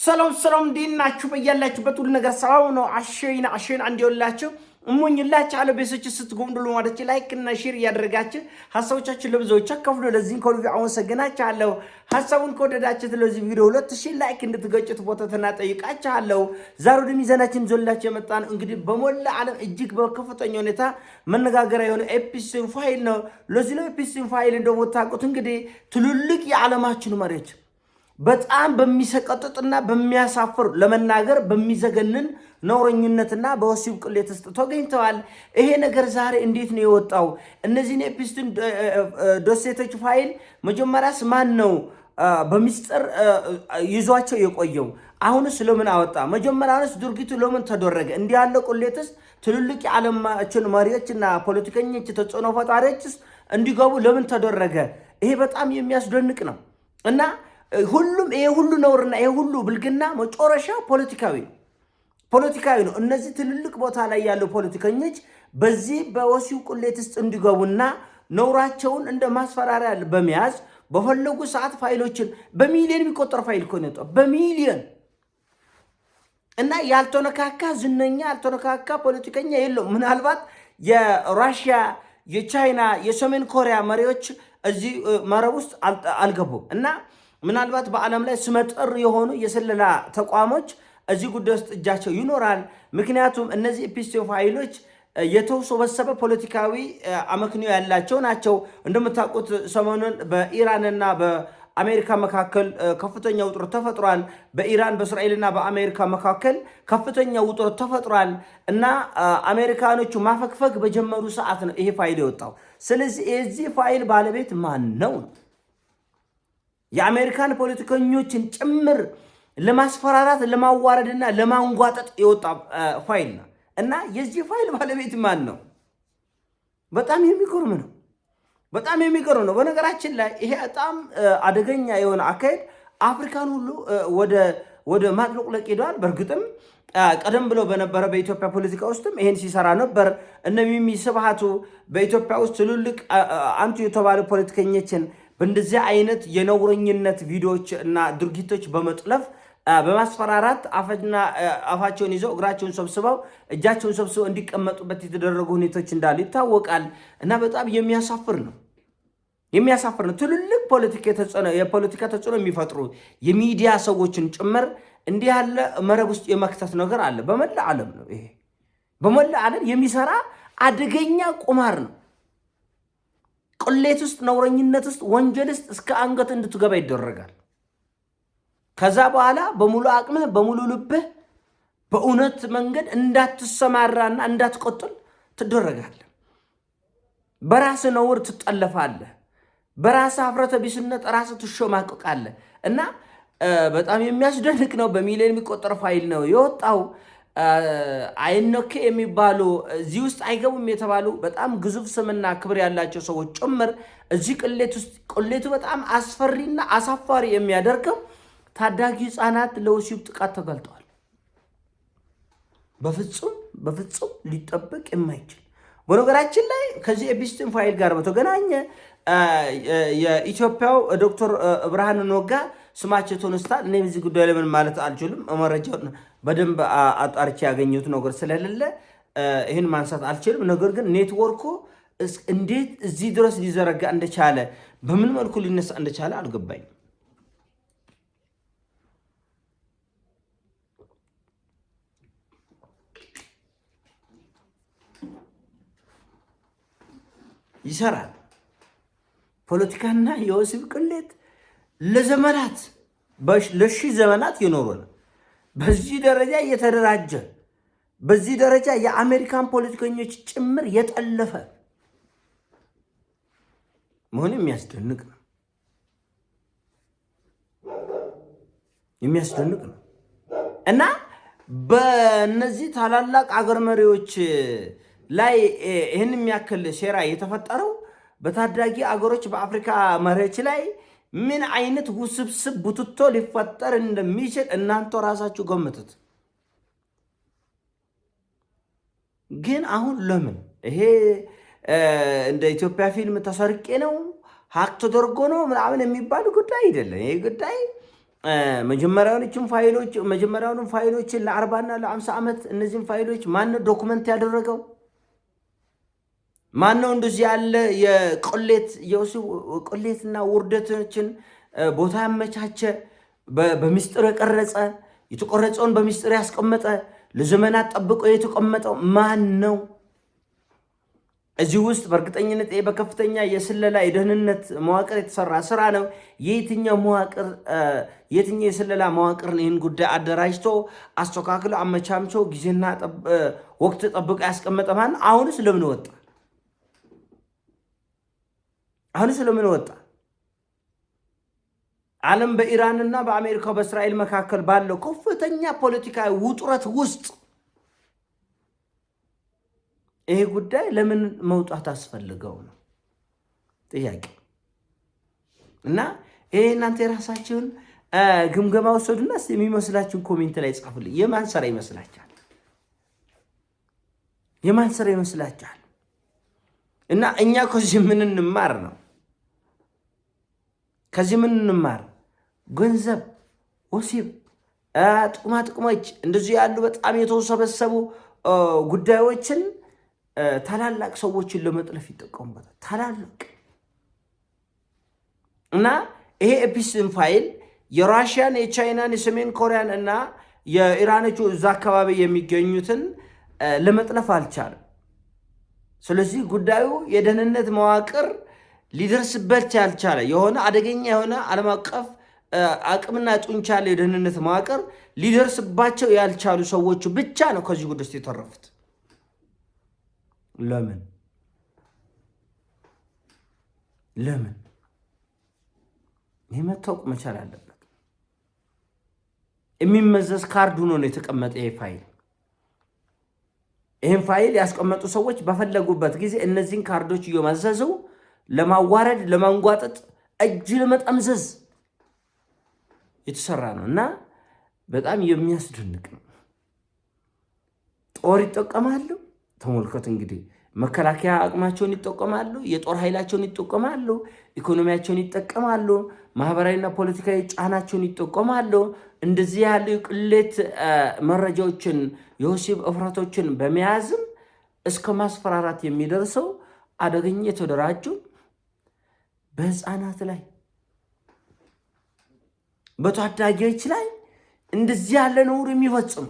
ሰላም እንዲናችሁ በያላችሁበት ሁሉ ነገር ሰላም ነው። አሸይና እንዲወላችሁ እሞኝላችሁ አለ ቤተሰቦች ስትጎምዱሉ ማለት ላይክ እና ሼር እያደረጋችሁ ሐሳቦቻችሁን ለብዙዎች አካፍሉ። ለዚህም ከልብ አመሰግናችኋለሁ። ሐሳቡን ከወደዳችሁት ለዚህ ቪዲዮ 2000 ላይክ እንድትገጩት ቦታና ጠይቃችኋለሁ። ዛሬ ወደ ሚዛናችን ዞላችሁ የመጣን እንግዲህ በሞላ ዓለም እጅግ በከፍተኛ ሁኔታ መነጋገሪያ የሆነ ኤፒስቶን ፋይል ነው። ለዚህ ነው ኤፒስቶን ፋይል እንደምታውቁት እንግዲህ ትልልቅ የዓለማችን መሪዎች በጣም በሚሰቀጥጥና በሚያሳፍር ለመናገር በሚዘገንን ነውረኝነትና በወሲብ ቅሌት ውስጥ ተገኝተዋል። ይሄ ነገር ዛሬ እንዴት ነው የወጣው? እነዚህን ኤፒስቶን ዶሴቶች ፋይል መጀመሪያስ ማን ነው በሚስጥር ይዟቸው የቆየው? አሁንስ ለምን አወጣ? መጀመሪያውስ ድርጊቱ ለምን ተደረገ? እንዲህ ያለ ቅሌትስ ትልልቅ የዓለማችን መሪዎችና ፖለቲከኞች ተጽዕኖ ፈጣሪዎችስ እንዲገቡ ለምን ተደረገ? ይሄ በጣም የሚያስደንቅ ነው እና ሁሉም ይሄ ሁሉ ነውርና ይሄ ሁሉ ብልግና መጨረሻ ፖለቲካዊ ነው። እነዚህ ትልልቅ ቦታ ላይ ያሉ ፖለቲከኞች በዚህ በወሲብ ቅሌት ውስጥ እንዲገቡና ነውራቸውን እንደ ማስፈራሪያ በመያዝ በፈለጉ ሰዓት ፋይሎችን በሚሊዮን የሚቆጠር ፋይል ኮኔቶ በሚሊዮን እና ያልተነካካ ዝነኛ ያልተነካካ ፖለቲከኛ የለው። ምናልባት የራሽያ የቻይና የሰሜን ኮሪያ መሪዎች እዚህ መረብ ውስጥ አልገቡም እና ምናልባት በዓለም ላይ ስመጥር የሆኑ የስለላ ተቋሞች እዚህ ጉዳይ ውስጥ እጃቸው ይኖራል። ምክንያቱም እነዚህ ኤፒስቶን ፋይሎች የተወሰበሰበ ፖለቲካዊ አመክንዮ ያላቸው ናቸው። እንደምታውቁት ሰሞኑን በኢራንና በአሜሪካ መካከል ከፍተኛ ውጥረት ተፈጥሯል። በኢራን በእስራኤልና በአሜሪካ መካከል ከፍተኛ ውጥረት ተፈጥሯል እና አሜሪካኖቹ ማፈግፈግ በጀመሩ ሰዓት ነው ይሄ ፋይል የወጣው። ስለዚህ የዚህ ፋይል ባለቤት ማን ነው? የአሜሪካን ፖለቲከኞችን ጭምር ለማስፈራራት ለማዋረድና ለማንጓጠጥ የወጣ ፋይል ነው እና የዚህ ፋይል ባለቤት ማን ነው? በጣም የሚገርም ነው። በነገራችን ላይ ይሄ በጣም አደገኛ የሆነ አካሄድ አፍሪካን ሁሉ ወደ ማጥለቅለቅ ሄደዋል። በእርግጥም ቀደም ብሎ በነበረ በኢትዮጵያ ፖለቲካ ውስጥም ይሄን ሲሰራ ነበር። እነ ሚሚ ስብሃቱ በኢትዮጵያ ውስጥ ትልልቅ አንቱ የተባሉ ፖለቲከኞችን በእንደዚህ አይነት የነውረኝነት ቪዲዮዎች እና ድርጊቶች በመጥለፍ በማስፈራራት አፋቸውን ይዘው እግራቸውን ሰብስበው እጃቸውን ሰብስበው እንዲቀመጡበት የተደረጉ ሁኔታዎች እንዳሉ ይታወቃል እና በጣም የሚያሳፍር ነው። ትልልቅ የፖለቲካ ተጽዕኖ የሚፈጥሩ የሚዲያ ሰዎችን ጭምር እንዲህ ያለ መረብ ውስጥ የመክተት ነገር አለ። በመላ ዓለም ነው ይሄ በመላ ዓለም የሚሰራ አደገኛ ቁማር ነው። ቅሌት ውስጥ፣ ነውረኝነት ውስጥ፣ ወንጀል ውስጥ እስከ አንገት እንድትገባ ይደረጋል። ከዛ በኋላ በሙሉ አቅምህ በሙሉ ልብህ በእውነት መንገድ እንዳትሰማራና እንዳትቆጥል ትደረጋለህ። በራስህ ነውር ትጠለፋለህ። በራስህ ሀፍረተ ቢስነት ራስህ ትሾማቀቃለህ እና በጣም የሚያስደንቅ ነው። በሚሊዮን የሚቆጠር ፋይል ነው የወጣው። አይኖኬ የሚባሉ እዚህ ውስጥ አይገቡም የተባሉ በጣም ግዙፍ ስምና ክብር ያላቸው ሰዎች ጭምር እዚህ ቅሌቱ በጣም አስፈሪና አሳፋሪ የሚያደርገው ታዳጊ ህፃናት ለወሲብ ጥቃት ተጋልጠዋል። በፍጹም ሊጠበቅ የማይችል በነገራችን ላይ ከዚህ ኤፒስቶን ፋይል ጋር በተገናኘ የኢትዮጵያው ዶክተር ብርሃኑ ነጋ ስማቸው ተነስቷል። እኔ በዚህ ጉዳይ ላይ ምን ማለት አልችልም። መረጃውን በደንብ አጣርቼ ያገኘሁት ነገር ስለሌለ ይህን ማንሳት አልችልም። ነገር ግን ኔትወርኩ እንዴት እዚህ ድረስ ሊዘረጋ እንደቻለ በምን መልኩ ሊነሳ እንደቻለ አልገባኝም። ይሰራል። ፖለቲካና የወሲብ ቅሌት ለዘመናት ለሺህ ዘመናት የኖረ ነው። በዚህ ደረጃ የተደራጀ በዚህ ደረጃ የአሜሪካን ፖለቲከኞች ጭምር የጠለፈ መሆኑ የሚያስደንቅ ነው እና በእነዚህ ታላላቅ አገር መሪዎች ላይ ይህን የሚያክል ሴራ የተፈጠረው በታዳጊ አገሮች በአፍሪካ መሪዎች ላይ ምን አይነት ውስብስብ ቡትቶ ሊፈጠር እንደሚችል እናንተ ራሳችሁ ገምቱት። ግን አሁን ለምን ይሄ እንደ ኢትዮጵያ ፊልም ተሰርቄ ነው ሀቅ ተደርጎ ነው ምናምን የሚባል ጉዳይ አይደለም። ይሄ ጉዳይ መጀመሪያውንም ፋይሎችን ለ40 እና ለ50 ዓመት እነዚህን ፋይሎች ማን ዶኩመንት ያደረገው? ማን ነው እንደዚህ ያለ የቆሌትና ውርደቶችን ቦታ ያመቻቸ በሚስጥር የቀረጸ የተቆረጸውን በሚስጥር ያስቀመጠ ለዘመናት ጠብቆ የተቀመጠው ማን ነው? እዚህ ውስጥ በእርግጠኝነት በከፍተኛ የስለላ የደህንነት መዋቅር የተሰራ ስራ ነው። የትኛው የስለላ መዋቅር ይህን ጉዳይ አደራጅቶ አስተካክሎ አመቻምቾ ጊዜና ወቅት ጠብቆ ያስቀመጠ ማን? አሁንስ ለምን ወጣ? ዓለም በኢራንና በአሜሪካ በእስራኤል መካከል ባለው ከፍተኛ ፖለቲካዊ ውጥረት ውስጥ ይሄ ጉዳይ ለምን መውጣት አስፈልገው ነው ጥያቄ። እና ይሄ እናንተ የራሳችሁን ግምገማ ወሰዱና የሚመስላችሁን ኮሜንት ላይ ጻፉልኝ። የማን ስራ ይመስላችኋል? እና እኛ ከዚህ ምን እንማር ነው? ገንዘብ፣ ወሲብ፣ ጥቅሞች እንደዚህ ያሉ በጣም የተወሰበሰቡ ጉዳዮችን ታላላቅ ሰዎችን ለመጥለፍ ይጠቀሙበታል። ታላላቅ እና ይሄ ኤፒስን ፋይል የራሽያን፣ የቻይናን፣ የሰሜን ኮሪያን እና የኢራኖቹ እዛ አካባቢ የሚገኙትን ለመጥለፍ አልቻለም። ስለዚህ ጉዳዩ የደህንነት መዋቅር ሊደርስበት ያልቻለ የሆነ አደገኛ የሆነ ዓለም አቀፍ አቅምና ጡንቻ ያለው የደህንነት መዋቅር ሊደርስባቸው ያልቻሉ ሰዎች ብቻ ነው ከዚህ ጉዳይ የተረፉት። ለምን ይህ መታወቅ መቻል አለበት። የሚመዘዝ ካርድ ሆኖ ነው የተቀመጠ ይሄ ፋይል። ይህን ፋይል ያስቀመጡ ሰዎች በፈለጉበት ጊዜ እነዚህን ካርዶች እየመዘዙ ለማዋረድ፣ ለማንጓጠጥ፣ እጅ ለመጠምዘዝ የተሰራ ነው እና በጣም የሚያስደንቅ ነው። ጦር ይጠቀማሉ። ተመልከቱ እንግዲህ መከላከያ አቅማቸውን ይጠቀማሉ፣ የጦር ኃይላቸውን ይጠቀማሉ፣ ኢኮኖሚያቸውን ይጠቀማሉ፣ ማህበራዊና ፖለቲካዊ ጫናቸውን ይጠቀማሉ። እንደዚህ ያሉ ቅሌት መረጃዎችን፣ የወሲብ እፍረቶችን በመያዝም እስከ ማስፈራራት የሚደርሰው አደገኛ የተደራጁ በህፃናት ላይ በታዳጊዎች ላይ እንደዚህ ያለ ነውር የሚፈጽሙ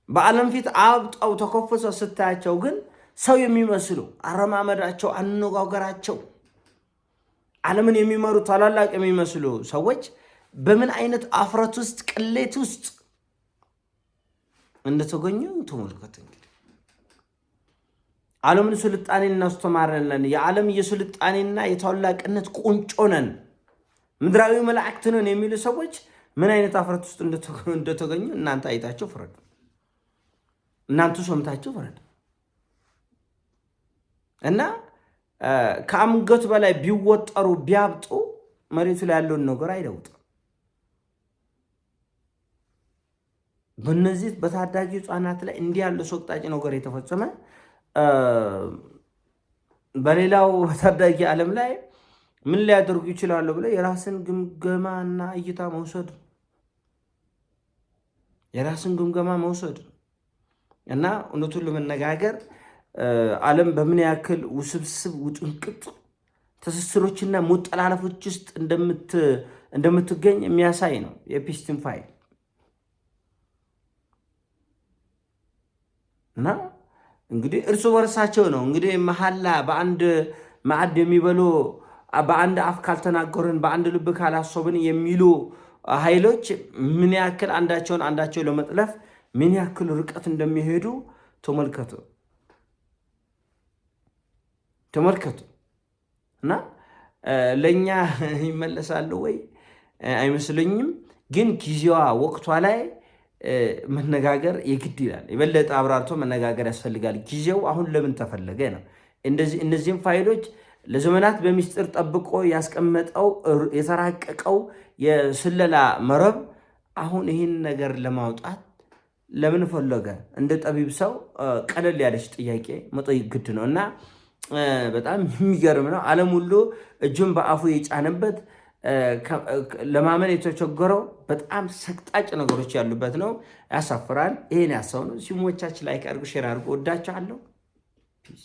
በዓለም ፊት አብጠው ተኮፍሰው ስታያቸው ግን ሰው የሚመስሉ አረማመዳቸው፣ አነጋገራቸው ዓለምን የሚመሩ ታላላቅ የሚመስሉ ሰዎች በምን አይነት አፍረት ውስጥ ቅሌት ውስጥ እንደተገኙ ተመልከቱ። እንግዲህ ዓለምን ስልጣኔን እናስተማረለን። የዓለም የስልጣኔና የታላቅነት ቁንጮ ነን፣ ምድራዊ መላእክት ነን የሚሉ ሰዎች ምን አይነት አፍረት ውስጥ እንደተገኙ እናንተ አይታችሁ ፍረዱ። እናንተ ሰምታችሁ ፍረዱ። እና ከአንገት በላይ ቢወጠሩ ቢያብጡ መሬቱ ላይ ያለውን ነገር አይለውጥም። በእነዚህ በታዳጊ ህፃናት ላይ እንዲህ ያለ ሰቅጣጭ ነገር የተፈጸመ በሌላው ታዳጊ ዓለም ላይ ምን ሊያደርጉ ይችላሉ ብለው የራስን ግምገማና እይታ መውሰድ እና እውነቱን ለመነጋገር ዓለም በምን ያክል ውስብስብ ውጥንቅጥ ትስስሮችና መጠላለፎች ውስጥ እንደምትገኝ የሚያሳይ ነው የኤፕስቲን ፋይል። እና እንግዲህ እርሱ በርሳቸው ነው እንግዲህ መሐላ በአንድ ማዕድ የሚበሉ በአንድ አፍ ካልተናገርን በአንድ ልብ ካላሰብን የሚሉ ኃይሎች ምን ያክል አንዳቸው ለመጥለፍ ምን ያክል ርቀት እንደሚሄዱ ተመልከቱ። እና ለኛ ይመለሳሉ ወይ አይመስለኝም። ግን ጊዜዋ ወቅቷ ላይ መነጋገር የግድ ይላል። የበለጠ አብራርቶ መነጋገር ያስፈልጋል። ጊዜው አሁን ለምን ተፈለገ ነው። እነዚህም ፋይሎች ለዘመናት በሚስጥር ጠብቆ ያስቀመጠው የተራቀቀው የስለላ መረብ አሁን ይህን ነገር ለማውጣት ለምን ፈለገ? እንደ ጠቢብ ሰው ቀለል ያለች ጥያቄ መጠየቅ ግድ ነው እና በጣም የሚገርም ነው። ዓለም ሁሉ እጁን በአፉ የጫነበት ለማመን የተቸገረው በጣም ሰቅጣጭ ነገሮች ያሉበት ነው። ያሳፍራል። ይሄን ያሰው ነው። ሲሞቻችን ላይክ አድርጉ፣ ሼር አድርጉ። ወዳችኋለሁ። ፒስ